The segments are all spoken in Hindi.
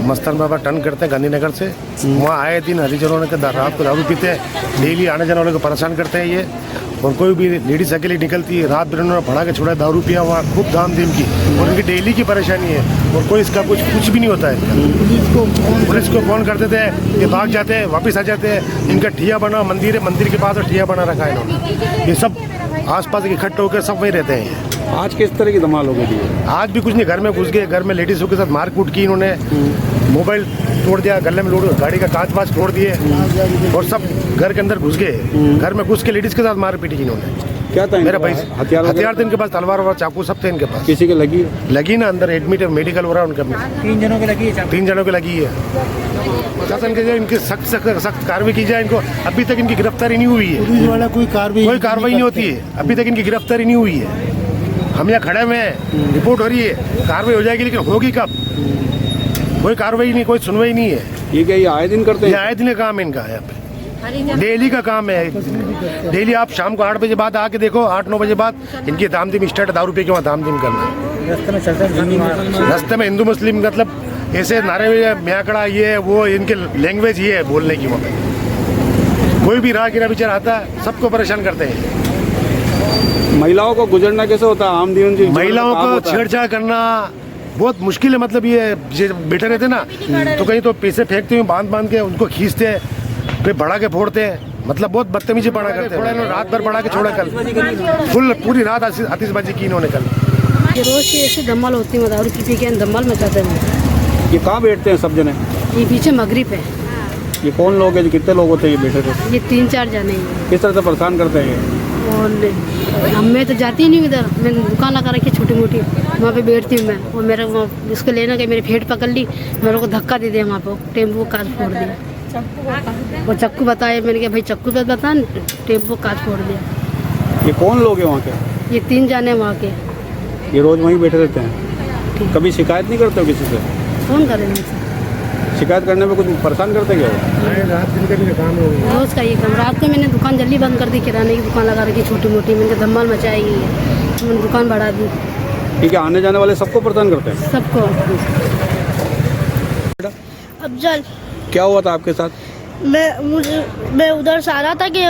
मस्तान बाबा टर्न करते हैं गांधीनगर से, वहाँ आए दिन हरिजनों ने रात को दारू पीते हैं, डेली आने जाने वाले को परेशान करते हैं ये। और कोई भी लेडीज अकेली निकलती है, रात भर उन्होंने भड़ा के छोड़ा दारू पिया हुआ खूब दाम दीम की, और उनकी डेली की परेशानी है, और कोई इसका कुछ भी नहीं होता है। पुलिस को फोन कर देते हैं, ये भाग जाते हैं, वापस आ जाते हैं। इनका ठिया बना मंदिर है, मंदिर के पास ठिया बना रखा है इन्होंने। ये सब आसपास इकट्ठे होकर सब वही रहते हैं। आज किस तरह की धमाल हो गई? आज भी कुछ नहीं, घर में घुस गए, घर में लेडीज़ों के साथ मारकूट की इन्होंने, मोबाइल तोड़ दिया, गले में लोड गाड़ी का कांच वाच तोड़ दिए, और सब घर के अंदर घुस गए। घर में घुस के लेडीज़ के साथ मार पीटी इन्होंने। क्या था मेरा भाई हथियार थे इनके पास, तलवार और चाकू सब थे इनके पास। किसी के लगी ना, अंदर एडमिट है, मेडिकल हो रहा है उनका। 3 जनों की लगी है। प्रशासन के इनकी सख्त कार्रवाई की जाए। इनको अभी तक इनकी गिरफ्तारी नहीं हुई है, पुलिस वाला कोई कार्रवाई नहीं होती है, अभी तक इनकी गिरफ्तारी नहीं हुई है। हम यहाँ खड़े हुए हैं, रिपोर्ट हो रही है, कार्रवाई हो जाएगी, लेकिन होगी कब? कोई कार्रवाई नहीं, कोई सुनवाई नहीं है। ये क्या, ये आए दिन करते हैं? ये आए दिन का काम है इनका, यहाँ पे डेली का काम है। डेली आप शाम को 8 बजे बाद आके देखो, 8-9 बजे बाद इनकी दामदीम स्टार्ट, दारू पी के वहाँ दामदीम करना। रास्ते में हिंदू मुस्लिम मतलब ऐसे नारे म्याकड़ा, ये वो, इनके लैंग्वेज ये है बोलने की। वहाँ पे कोई भी राहगीर बेचारा आता है, सबको परेशान करते हैं। महिलाओं को गुजरना कैसे होता है? आम दिन महिलाओं को छेड़छाड़ करना बहुत मुश्किल है। मतलब ये बैठे रहते ना, तो कहीं तो पैसे फेंकते हुए बांध के उनको खींचते हैं, फिर बढ़ा के फोड़ते हैं। मतलब बहुत बदतमीजी पड़ा करते हैं। रात भर बढ़ा के छोड़ा, कल फुल पूरी रात आतिशबाजी की इन्होंने कल। रोज की ऐसी धमाल होती है, दारू पी के धमाल मचाते हैं। ये कहाँ बैठते हैं सब जने? ये पीछे मगरिब है। ये कौन लोग हैं? कितने लोग होते हैं ये बैठे थे? ये 3-4 जने हैं। किस तरह से परेशान करते हैं? और मैं तो जाती ही नहीं इधर, मैंने दुकान लगा रखी छोटी मोटी, वहाँ पे बैठती हूँ मैं। और मेरा इसको लेना कि मेरी फेट पकड़ ली, मेरे को धक्का दे दिया, वहाँ पर टेम्पो का कांच फोड़ दिया। और चक्कू बताए, मैंने कहा भाई चक्कू पे बता, टेम्पो कांच फोड़ दिया। ये कौन लोग हैं वहाँ के? ये 3 जने वहाँ के। ये रोज वहीं बैठे रहते हैं? कभी शिकायत नहीं करते हो किसी से? कौन करेंगे? शिकायत करने में कुछ परेशान करते क्या? रात दिन का भी काम हो गया, रोज का ये काम। रात को मैंने दुकान जल्दी बंद कर दी, किराने की दुकान लगा रखी छोटी मोटी, मैंने कहा धमाल मचाएगी, मैंने दुकान बढ़ा दी। ठीक है, आने जाने वाले सबको परेशान करते हैं? सबको। अफजल, क्या हुआ था आपके साथ? मैं उधर से आ रहा था कि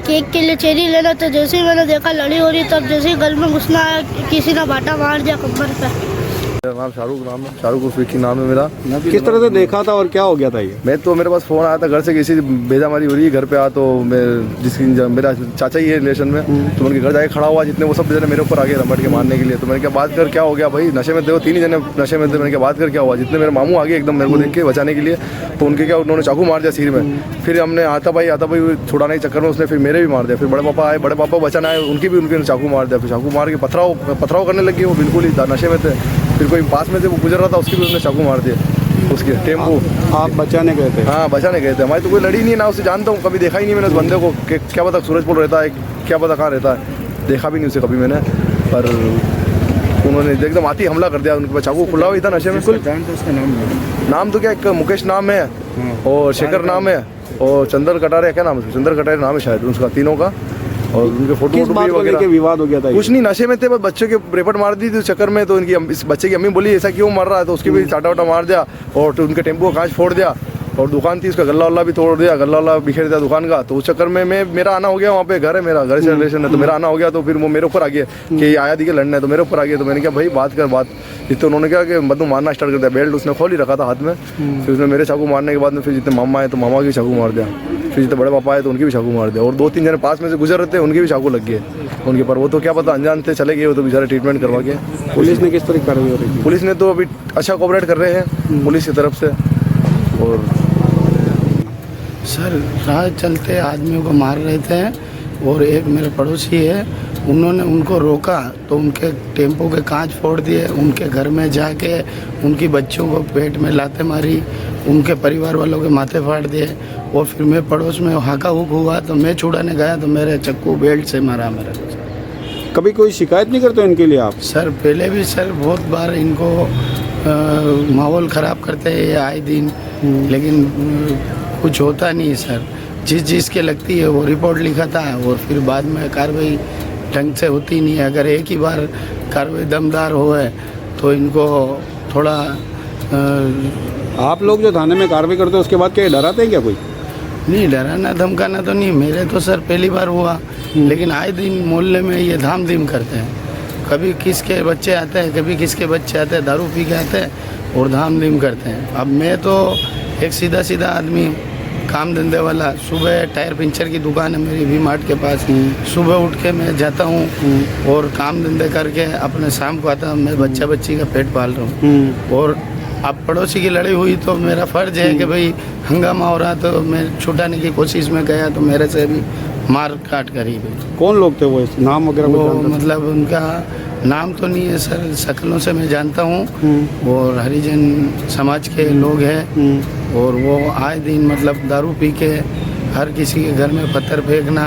केक के लिए चेरी लेना, तो जैसे ही मैंने देखा लड़ी हो रही, तब जैसे ही गल में घुसना आया, किसी ने बाटा मार दिया कमर पे। मेरा नाम शाहरुख उर्फी नाम है मेरा। किस तरह से देखा था और क्या हो गया था ये? मैं तो, मेरे पास फ़ोन आया था घर से, किसी बेजामारी हो रही है, घर पे आ, तो मैं मेरा चाचा ही है रिलेशन में, तो उनके घर जाके खड़ा हुआ, जितने वो सब जने मेरे ऊपर आ गए रमट के मारने के लिए। तो मैंने क्या बात कर, क्या हो गया भाई? नशे में थे वो, 3 ही जने नशे में थे। मैंने क्या बात कर, क्या हुआ? जितने मेरे मामू आ गए एकदम मेरे को देख के बचाने के लिए, तो उनके क्या, उन्होंने चाकू मार दिया सिर में। फिर हमने आता भाई छुड़ाने के चक्कर में उसने फिर मेरे भी मार दिया। फिर बड़े पापा आए, बड़े पापा बचाने आए, उनके चाकू मार दिया। फिर चाकू मार के पथराव करने लगे, वो बिल्कुल ही नशे में थे। फिर कोई पास में से वो गुजर रहा था, उसकी भी उसने चाकू मार दिया, उसके टेम्पो। आप बचाने गए थे? हाँ, बचाने गए थे। हमारी तो कोई लड़ी नहीं, ना उससे जानता हूँ, कभी देखा ही नहीं मैंने उस बंदे को। क्या पता सूरजपुर रहता है, क्या पता कहाँ रहता है, देखा भी नहीं उसे कभी मैंने। पर उन्होंने एकदम आती हमला कर दिया, उनके पास चाकू खुला हुआ था नशे में। नाम तो क्या, एक मुकेश नाम है, और शेखर नाम है, और चंद्र कटारे, क्या नाम है? चंद्र कटारे नाम है शायद उसका, तीनों का। और उनके फोटो वगैरह विवाद हो गया था? कुछ नहीं, नशे में थे, बस बच्चों के रेपट मार दी थी उस चक्कर में। तो इनकी इस बच्चे की अम्मी बोली ऐसा क्यों मार रहा है, तो उसकी भी चाटा वाटा मार दिया, और तो उनके टेम्पो का कांच फोड़ दिया, और दुकान थी उसका गल्ला वल्ला भी तोड़ दिया, गल्ला वल्ला बिखेर दिया दुकान का। तो उस चक्कर में मेरा आना हो गया, वहाँ पे घर है मेरा, घर से रिलेशन है, तो मेरा आना हो गया। तो फिर वो मेरे ऊपर आ गया कि ये आया दिखे लड़ने, तो मेरे ऊपर आ गया। तो मैंने कहा भाई बात कर बात। तो उन्होंने क्या कि मतलब मारना स्टार्ट कर दिया, बेल्ट उसने खोल ही रखा था हाथ में। फिर उसने मेरे चाकू मारने के बाद में फिर जितने मामा आए तो मामा की चाकू मार दिया, फिर जितने बड़े पापा आए तो उनकी भी चाकू मार दिया, और 2-3 जने पास में से गुजर रहे थे, उनके भी चाकू लग गए उनके पर। वो तो क्या पता अनजान थे, चले गए वो तो बेचारे ट्रीटमेंट करवा के। पुलिस ने किस तरह कार्रवाई हो रही है? पुलिस ने तो अभी अच्छा कोऑपरेट कर रहे हैं पुलिस की तरफ से। और सर, राह चलते आदमियों को मार रहे थे, और एक मेरे पड़ोसी है, उन्होंने उनको रोका तो उनके टेम्पो के कांच फोड़ दिए। उनके घर में जाके उनकी बच्चों को पेट में लाते मारी, उनके परिवार वालों के माथे फाड़ दिए। और फिर मैं पड़ोस में हाका हुक हुआ, तो मैं छुड़ाने गया तो मेरे चक्कू बेल्ट से मारा मेरे को। कभी कोई शिकायत नहीं करते इनके लिए आप? सर पहले भी सर बहुत बार इनको माहौल ख़राब करते हैं आए दिन, लेकिन कुछ होता नहीं सर। जिस के लगती है वो रिपोर्ट लिखाता है, और फिर बाद में कार्रवाई ढंग से होती नहीं है। अगर एक ही बार कार्रवाई दमदार हो है तो इनको थोड़ा आप लोग जो थाने में कार्रवाई करते हो उसके बाद क्या डराते हैं क्या कोई? नहीं, डराना धमकाना तो नहीं, मेरे तो सर पहली बार हुआ, लेकिन आए दिन मोहल्ले में ये धाम धीम करते हैं। कभी किसके बच्चे आते हैं, कभी किसके बच्चे आते हैं, दारू पी के आते हैं और धाम धीम करते हैं। अब मैं तो एक सीधा सीधा आदमी, काम धंधे वाला, सुबह टायर पंचर की दुकान है मेरी वी मार्ट के पास, सुबह उठ के मैं जाता हूँ और काम धंधे करके अपने शाम को आता हूँ। मैं बच्चा बच्ची का पेट पाल रहा हूँ और अब पड़ोसी की लड़ाई हुई तो मेरा फर्ज है कि भाई हंगामा हो रहा तो मैं छुटाने की कोशिश में गया तो मेरे से भी मार काट करी भाई। कौन लोग थे वो, नाम वगैरह कुछ वो जानते हैं? मतलब उनका नाम तो नहीं है सर, शक्लों से मैं जानता हूँ और हरिजन समाज के लोग हैं और वो आए दिन मतलब दारू पी के हर किसी के घर में पत्थर फेंकना,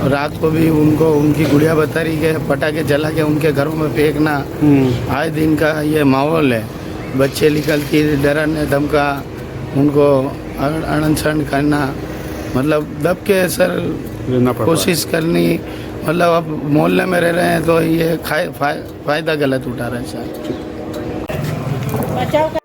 रात को भी उनको उनकी गुड़िया बतारी के पटाखे जला के उनके घरों में फेंकना, आए दिन का ये माहौल है। बच्चे निकलती डराने धमका, उनको अनशन करना, मतलब दब के सर रहना पड़ रहा है। कोशिश करनी, मतलब अब मोहल्ले में रह रहे हैं तो ये फायदा गलत उठा रहे हैं सर।